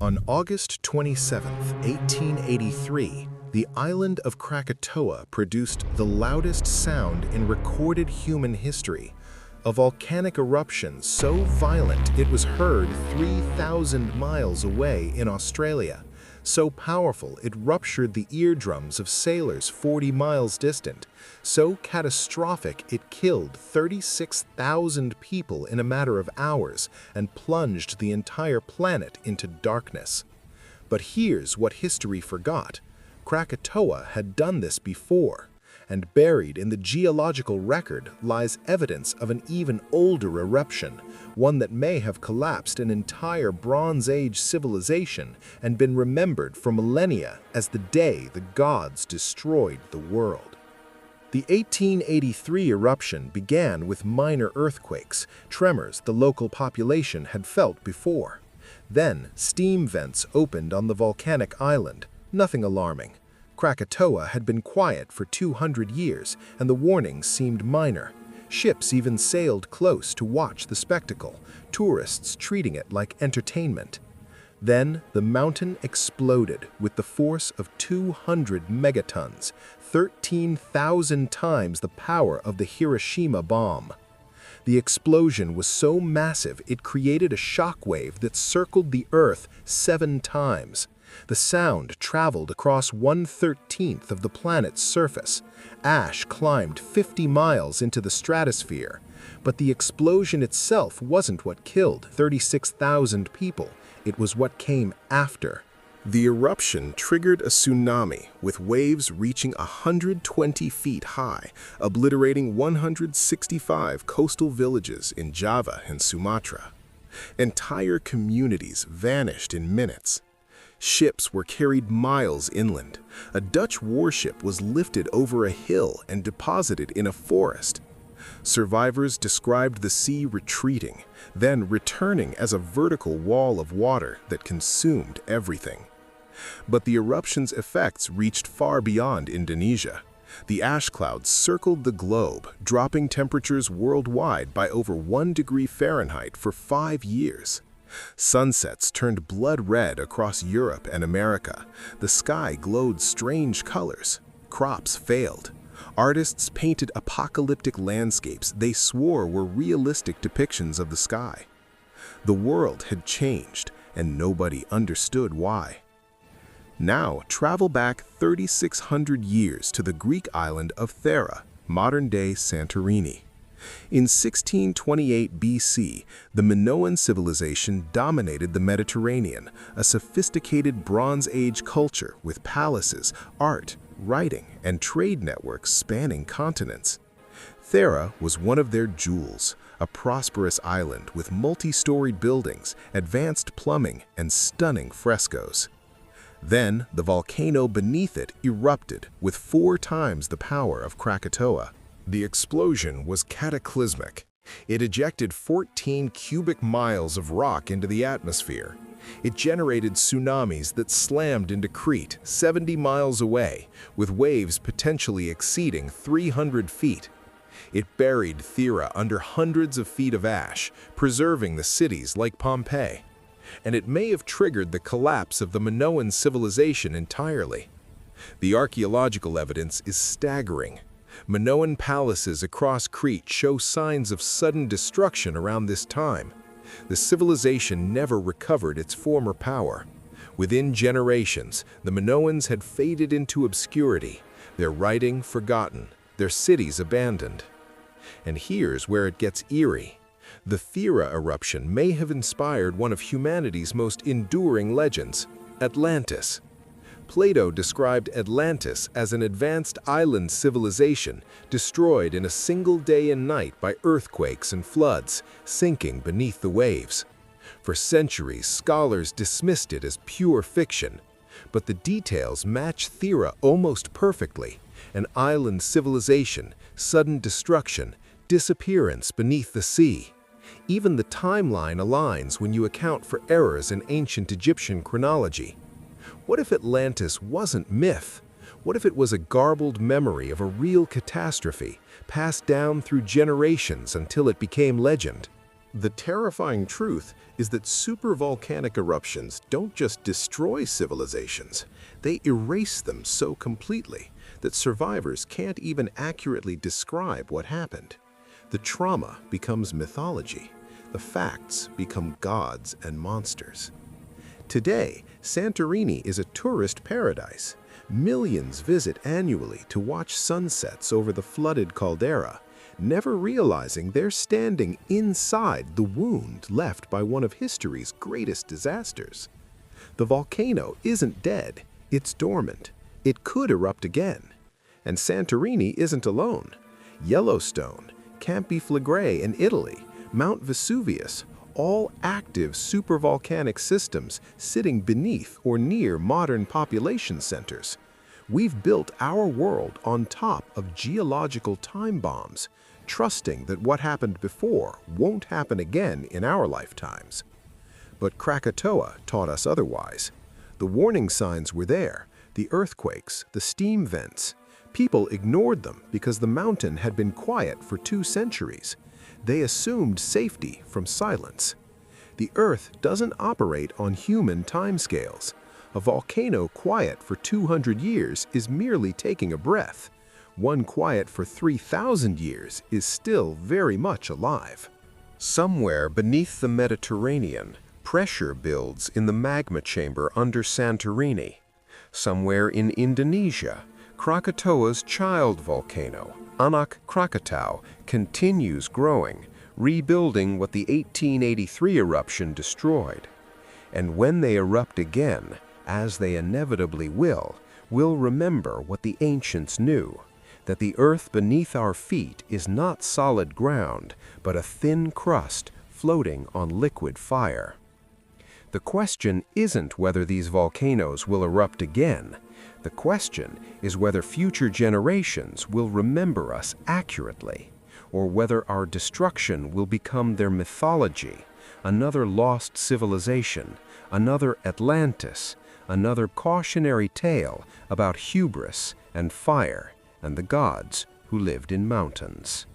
On August 27, 1883, the island of Krakatoa produced the loudest sound in recorded human history, a volcanic eruption so violent it was heard 3,000 miles away in Australia, so powerful it ruptured the eardrums of sailors 40 miles distant, so catastrophic it killed 36,000 people in a matter of hours and plunged the entire planet into darkness. But here's what history forgot. Krakatoa had done this before, and buried in the geological record lies evidence of an even older eruption, one that may have collapsed an entire Bronze Age civilization and been remembered for millennia as the day the gods destroyed the world. The 1883 eruption began with minor earthquakes, tremors the local population had felt before. Then, steam vents opened on the volcanic island, nothing alarming. Krakatoa had been quiet for 200 years, and the warnings seemed minor. Ships even sailed close to watch the spectacle, tourists treating it like entertainment. Then the mountain exploded with the force of 200 megatons, 13,000 times the power of the Hiroshima bomb. The explosion was so massive it created a shockwave that circled the Earth 7 times. The sound traveled across 1/13 of the planet's surface. Ash climbed 50 miles into the stratosphere. But the explosion itself wasn't what killed 36,000 people. It was what came after. The eruption triggered a tsunami, with waves reaching 120 feet high, obliterating 165 coastal villages in Java and Sumatra. Entire communities vanished in minutes. Ships were carried miles inland. A Dutch warship was lifted over a hill and deposited in a forest. Survivors described the sea retreating, then returning as a vertical wall of water that consumed everything. But the eruption's effects reached far beyond Indonesia. The ash clouds circled the globe, dropping temperatures worldwide by over 1 degree Fahrenheit for 5 years. Sunsets turned blood red across Europe and America. The sky glowed strange colors. Crops failed. Artists painted apocalyptic landscapes they swore were realistic depictions of the sky. The world had changed, and nobody understood why. Now, travel back 3,600 years to the Greek island of Thera, modern-day Santorini. In 1628 BC, the Minoan civilization dominated the Mediterranean, a sophisticated Bronze Age culture with palaces, art, writing, and trade networks spanning continents. Thera was one of their jewels, a prosperous island with multi-storied buildings, advanced plumbing, and stunning frescoes. Then, the volcano beneath it erupted with 4 times the power of Krakatoa. The explosion was cataclysmic. It ejected 14 cubic miles of rock into the atmosphere. It generated tsunamis that slammed into Crete 70 miles away, with waves potentially exceeding 300 feet. It buried Thera under hundreds of feet of ash, preserving the cities like Pompeii. And it may have triggered the collapse of the Minoan civilization entirely. The archaeological evidence is staggering. Minoan palaces across Crete show signs of sudden destruction around this time. The civilization never recovered its former power. Within generations, the Minoans had faded into obscurity, their writing forgotten, their cities abandoned. And here's where it gets eerie. The Thera eruption may have inspired one of humanity's most enduring legends, Atlantis. Plato described Atlantis as an advanced island civilization destroyed in a single day and night by earthquakes and floods, sinking beneath the waves. For centuries, scholars dismissed it as pure fiction, but the details match Thera almost perfectly: an island civilization, sudden destruction, disappearance beneath the sea. Even the timeline aligns when you account for errors in ancient Egyptian chronology. What if Atlantis wasn't myth? What if it was a garbled memory of a real catastrophe, passed down through generations until it became legend? The terrifying truth is that supervolcanic eruptions don't just destroy civilizations, they erase them so completely that survivors can't even accurately describe what happened. The trauma becomes mythology. The facts become gods and monsters. Today, Santorini is a tourist paradise. Millions visit annually to watch sunsets over the flooded caldera, never realizing they're standing inside the wound left by one of history's greatest disasters. The volcano isn't dead, it's dormant. It could erupt again. And Santorini isn't alone. Yellowstone, Campi Flegrei in Italy, Mount Vesuvius, all active supervolcanic systems sitting beneath or near modern population centers. We've built our world on top of geological time bombs, trusting that what happened before won't happen again in our lifetimes. But Krakatoa taught us otherwise. The warning signs were there, the earthquakes, the steam vents. People ignored them because the mountain had been quiet for 2 centuries. They assumed safety from silence. The Earth doesn't operate on human timescales. A volcano quiet for 200 years is merely taking a breath. One quiet for 3,000 years is still very much alive. Somewhere beneath the Mediterranean, pressure builds in the magma chamber under Santorini. Somewhere in Indonesia, Krakatoa's child volcano, Anak Krakatau, continues growing, rebuilding what the 1883 eruption destroyed. And when they erupt again, as they inevitably will, we'll remember what the ancients knew, that the earth beneath our feet is not solid ground, but a thin crust floating on liquid fire. The question isn't whether these volcanoes will erupt again. The question is whether future generations will remember us accurately, or whether our destruction will become their mythology, another lost civilization, another Atlantis, another cautionary tale about hubris and fire and the gods who lived in mountains.